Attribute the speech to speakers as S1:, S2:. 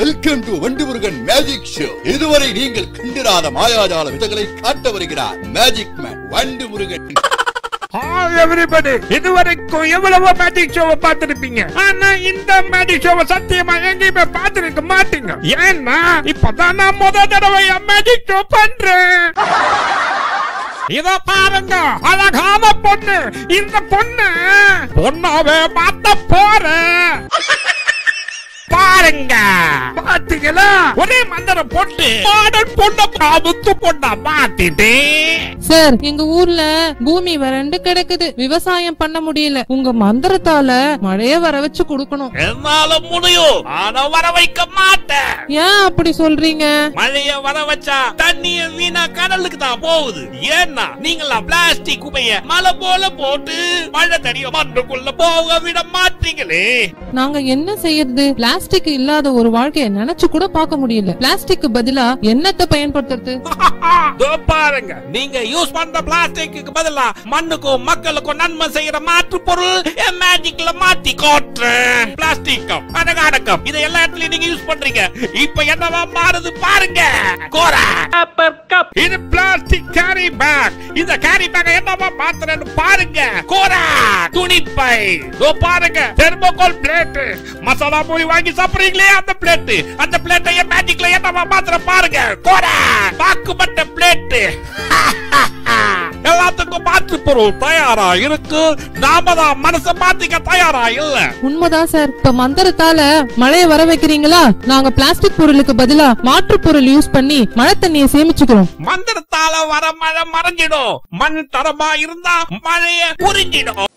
S1: Welcome to Vandimurugan magic show. இதுவரை நீங்கள் கண்டிராத மாயாஜால விதங்களை காட்ட வருகிறார் மேஜிக் மேன் வண்டிமுருகன்.
S2: எவரிபடி இதுவரைக்கும் எவ்வளவோ மேஜிக் ஷோவை பார்த்திருப்பீங்க. ஆனா இந்த மேஜிக் ஷோவை சத்தியமா எங்கேயுமே பார்த்திருக்க மாட்டீங்க. ஏன்னா இப்பதான் நான் முதல் தடவை மேஜிக் ஷோ பண்றேன். இத பாருங்க, அழகான பொண்ணு. இந்த பொண்ணாவே மாத்த போறேன். பாருங்க, பாத்தீங்களா? ஒரே மந்திரம் போட்டு மாடல் பொண்ண காமுத்து பொண்ணா மாத்திட்டே.
S3: சார், எங்க ஊர்ல பூமி வறண்டு கிடக்குது, விவசாயம் பண்ண முடியல. உங்க மந்திரத்தால மழைய வர வச்சு கொடுக்கணும்.
S2: என்னால முடியும், ஆனா வர வைக்க மாட்டேன்.
S3: ஏன் அப்படி சொல்றீங்க?
S2: மழைய வர வச்சா தண்ணிய வீணா கடலுக்கு தான் போகுது. ஏன்னா நீங்களா பிளாஸ்டிக் குப்பைய மலை போல போட்டு மழை தண்ணிய மண்ணுக்குள்ள போக விட மாட்டீங்களே.
S3: நாங்க என்ன செய்யறது? பிளாஸ்டிக் இல்லாத ஒரு வாழ்க்கைய நினைச்சு கூட பார்க்க முடியல. பிளாஸ்டிக் பதிலா என்னத்தை பயன்படுத்துறது?
S2: பாருங்க, நீங்க யூஸ் பண்ற பிளாஸ்டிக்கு பதிலா மண்ணுக்கும் மக்களுக்கும் நன்மை செய்யற மாற்று பொருள் மேஜிக்ல மாத்தி காட்டுறேன். பிளாஸ்டிக் அடக்கம் இதை எல்லா இடத்துலயும் நீங்க யூஸ் பண்றீங்க. இப்ப என்னவா மாறுது பாருங்க. கோரா கப், இது பிளாஸ்டிக் கேரி பேக். இந்த கேரி பேக் என்னவா மாத்துறேன்னு பாருங்க. கோரா துணிப்பை, பாருங்க தெர்மோகோல் பிளேட். மசாலா பூரி வாங்கி சாப்பிடுறீங்களே அந்த பிளேட், அந்த பிளேட்டை மேஜிக்ல என்னவா மாத்துற பாருங்க. கோரா பாக்குப்பட்ட பிளேட். எல்லாத்துக்கும் மாற்று பொருள் தயாரா இருக்கு. நாம தான் மனசை மாத்திக்க தயாரா இல்ல.
S3: உண்மைதான் சார். இப்ப மந்திரத்தால மழைய வர வைக்கிறீங்களா? நாங்க பிளாஸ்டிக் பொருளுக்கு பதிலா மாற்று பொருள் யூஸ் பண்ணி மழை தண்ணியை சேமிச்சுக்கிறோம்.
S2: மந்திரத்தால வர மழை மறைஞ்சிடும். மண் தரமா இருந்தா மழைய உறிஞ்சிடும்.